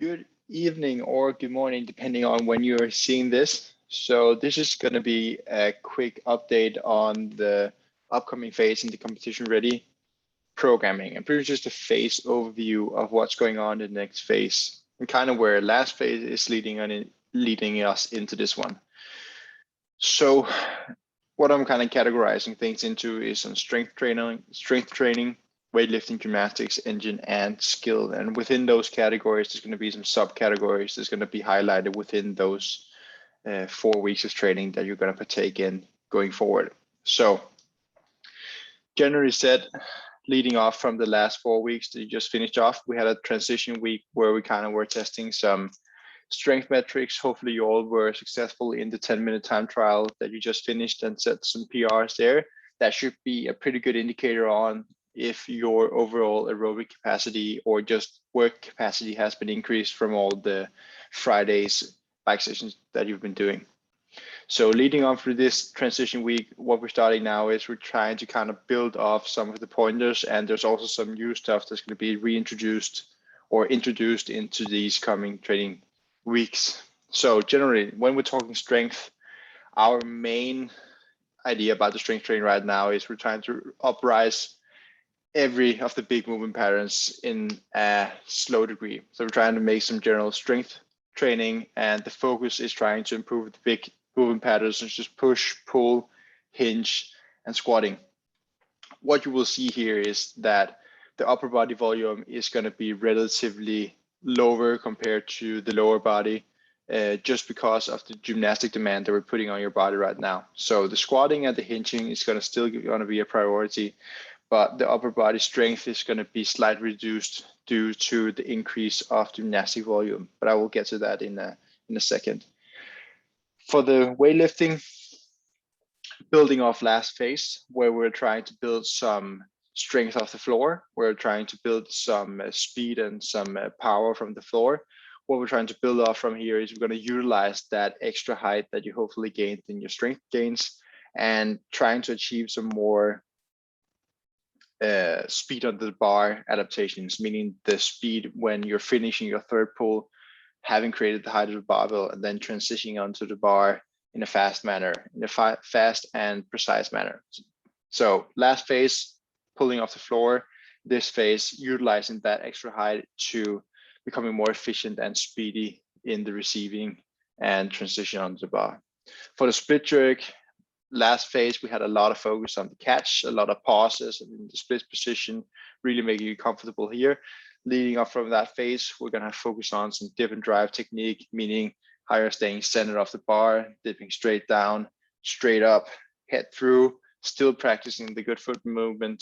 Good evening or good morning, depending on when you're seeing this. So this is going to be a quick update on the upcoming phase in the competition ready programming, and pretty much just a phase overview of what's going on in the next phase and kind of where last phase is leading us into this one. So what I'm kind of categorizing things into is some strength training, weightlifting, gymnastics, engine, and skill. And within those categories, there's going to be some subcategories that's going to be highlighted within those 4 weeks of training that you're going to partake in going forward. So generally said, leading off from the last 4 weeks that you just finished off, we had a transition week where we kind of were testing some strength metrics. Hopefully you all were successful in the 10-minute time trial that you just finished and set some PRs there. That should be a pretty good indicator on if your overall aerobic capacity or just work capacity has been increased from all the Fridays bike sessions that you've been doing. So leading on through this transition week, what we're starting now is we're trying to kind of build off some of the pointers, and there's also some new stuff that's going to be reintroduced or introduced into these coming training weeks. So generally, when we're talking strength, our main idea about the strength training right now is we're trying to uprise every of the big movement patterns in a slow degree. So we're trying to make some general strength training, and the focus is trying to improve the big movement patterns such as push, pull, hinge, and squatting. What you will see here is that the upper body volume is going to be relatively lower compared to the lower body, just because of the gymnastic demand that we're putting on your body right now. So the squatting and the hinging is going to be a priority, but the upper body strength is going to be slightly reduced due to the increase of gymnastic volume. But I will get to that in a second. For the weightlifting, building off last phase, where we're trying to build some strength off the floor, we're trying to build some speed and some power from the floor. What we're trying to build off from here is we're going to utilize that extra height that you hopefully gained in your strength gains and trying to achieve some more speed under the bar adaptations, meaning the speed when you're finishing your third pull, having created the height of the barbell, and then transitioning onto the bar in a fast manner, in a fast and precise manner. So last phase, pulling off the floor. This phase, utilizing that extra height to becoming more efficient and speedy in the receiving and transition onto the bar. For the split jerk, last phase, we had a lot of focus on the catch, a lot of pauses in the split position, really making you comfortable here. Leading up from that phase, we're going to focus on some dip and drive technique, meaning higher staying centered off the bar, dipping straight down, straight up, head through, still practicing the good foot movement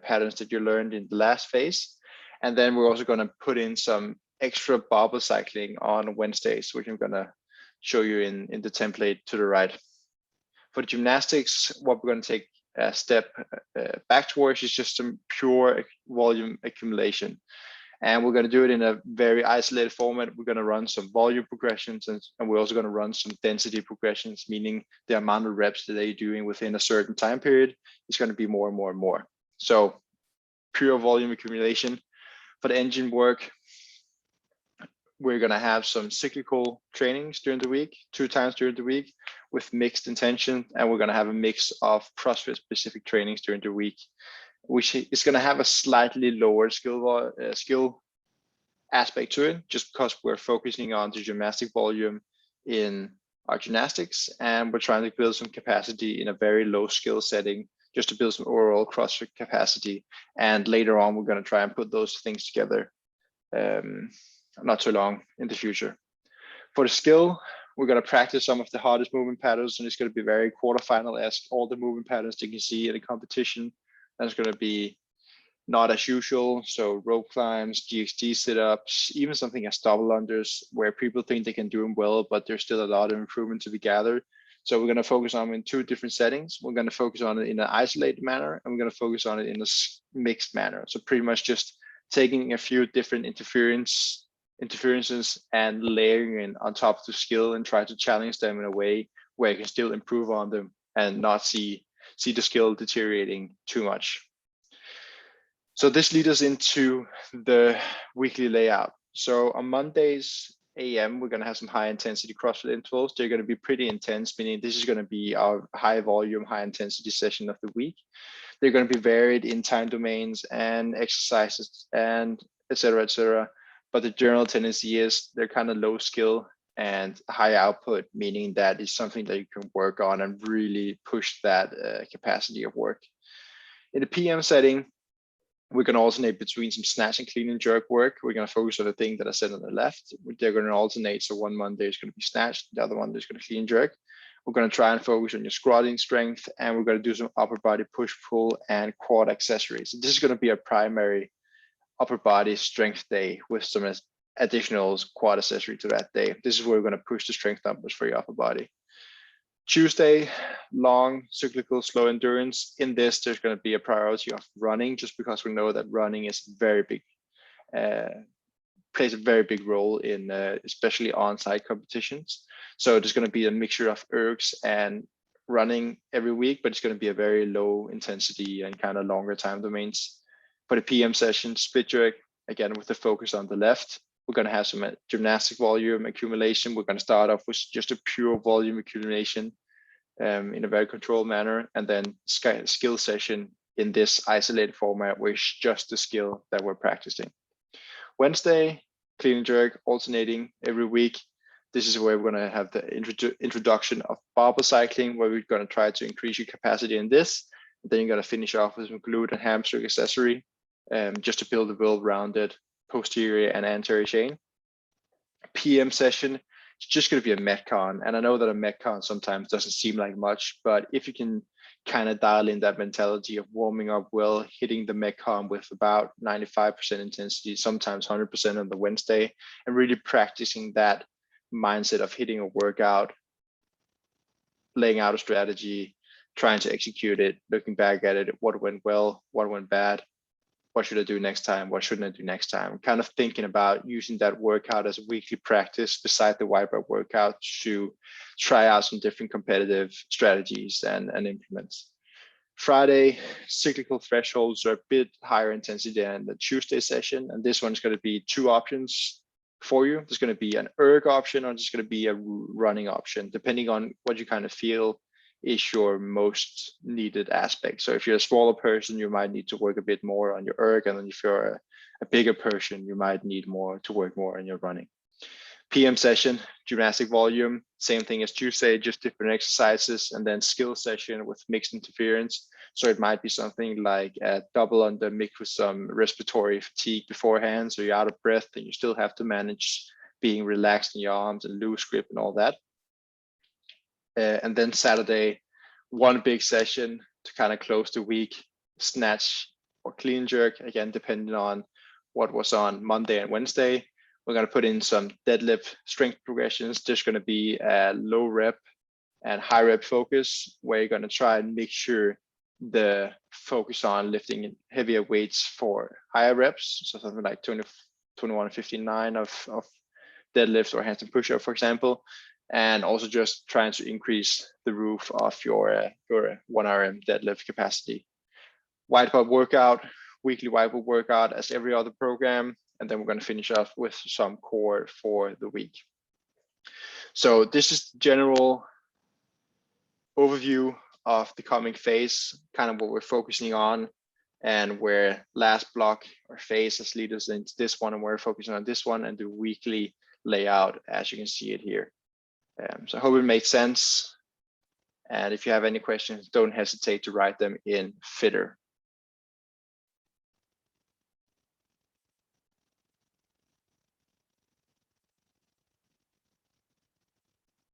patterns that you learned in the last phase. And then we're also going to put in some extra barbell cycling on Wednesdays, which I'm going to show you in the template to the right. For the gymnastics, what we're going to take a step back towards is just some pure volume accumulation. And we're going to do it in a very isolated format. We're going to run some volume progressions, and we're also going to run some density progressions, meaning the amount of reps that they're doing within a certain time period is going to be more and more and more. So pure volume accumulation. For the engine work, we're going to have some cyclical trainings during the week, 2 times during the week with mixed intention. And we're going to have a mix of CrossFit specific trainings during the week, which is going to have a slightly lower skill aspect to it, just because we're focusing on the gymnastic volume in our gymnastics, and we're trying to build some capacity in a very low skill setting, just to build some overall CrossFit capacity. And later on, we're going to try and put those things together not too long in the future. For the skill, we're going to practice some of the hardest movement patterns, and it's going to be very quarterfinal-esque, all the movement patterns that you can see in the competition. That's going to be not as usual. So rope climbs, GHD sit-ups, even something as double unders, where people think they can do them well, but there's still a lot of improvement to be gathered. So we're going to focus on them in 2 different settings. We're going to focus on it in an isolated manner, and we're going to focus on it in a mixed manner. So pretty much just taking a few different interferences and layering in on top of the skill and try to challenge them in a way where you can still improve on them and not see the skill deteriorating too much. So this leads us into the weekly layout. So on Mondays AM, we're going to have some high intensity CrossFit intervals. They're going to be pretty intense, meaning this is going to be our high volume, high intensity session of the week. They're going to be varied in time domains and exercises and et cetera, but the general tendency is they're kind of low skill and high output, meaning that is something that you can work on and really push that capacity of work. In the PM setting, we're going to alternate between some snatch and clean and jerk work. We're going to focus on the thing that I said on the left. They're going to alternate. So one Monday is going to be snatch, the other one is going to clean and jerk. We're going to try and focus on your squatting strength, and we're going to do some upper body push pull and quad accessories. This is going to be a primary upper body strength day with some additional quad accessory to that day. This is where we're going to push the strength numbers for your upper body. Tuesday, long cyclical slow endurance. In this, there's going to be a priority of running, just because we know that running is very big, plays a very big role in especially on-site competitions. So there's going to be a mixture of ergs and running every week, but it's going to be a very low intensity and kind of longer time domains. For the PM session, split jerk, again, with the focus on the left, we're going to have some gymnastic volume accumulation. We're going to start off with just a pure volume accumulation in a very controlled manner, and then skill session in this isolated format, where it's just the skill that we're practicing. Wednesday, clean and jerk, alternating every week. This is where we're going to have the introduction of barbell cycling, where we're going to try to increase your capacity in this. And then you're going to finish off with some glute and hamstring accessory, just to build a well-rounded posterior and anterior chain. PM session, it's just going to be a Metcon. And I know that a Metcon sometimes doesn't seem like much, but if you can kind of dial in that mentality of warming up well, hitting the Metcon with about 95% intensity, sometimes 100% on the Wednesday, and really practicing that mindset of hitting a workout, laying out a strategy, trying to execute it, looking back at it, what went well, what went bad, what should I do next time, what shouldn't I do next time, kind of thinking about using that workout as a weekly practice beside the white belt workout to try out some different competitive strategies and implements. Friday, cyclical thresholds are a bit higher intensity than the Tuesday session, and this one's going to be two options for you. There's going to be an erg option, or there's going to be a running option, depending on what you kind of feel is your most needed aspect. So if you're a smaller person, you might need to work a bit more on your erg, and then if you're a bigger person, you might need more to work more on your running. PM session, gymnastic volume, same thing as Tuesday, just different exercises, and then skill session with mixed interference. So it might be something like a double under mix with some respiratory fatigue beforehand, so you're out of breath and you still have to manage being relaxed in your arms and loose grip and all that. And then Saturday, one big session to kind of close the week, snatch or clean jerk, again, depending on what was on Monday and Wednesday. We're going to put in some deadlift strength progressions. There's going to be a low rep and high rep focus, where you're going to try and make sure the focus on lifting heavier weights for higher reps. So something like 21-59 of deadlift or handstand push-up, for example. And also just trying to increase the roof of your 1RM deadlift capacity. White belt workout, weekly white belt workout as every other program. And then we're going to finish off with some core for the week. So this is the general overview of the coming phase, kind of what we're focusing on, and where last block or phase has lead us into this one, and we're focusing on this one, and the weekly layout as you can see it here. So I hope it made sense. And if you have any questions, don't hesitate to write them in Fitter.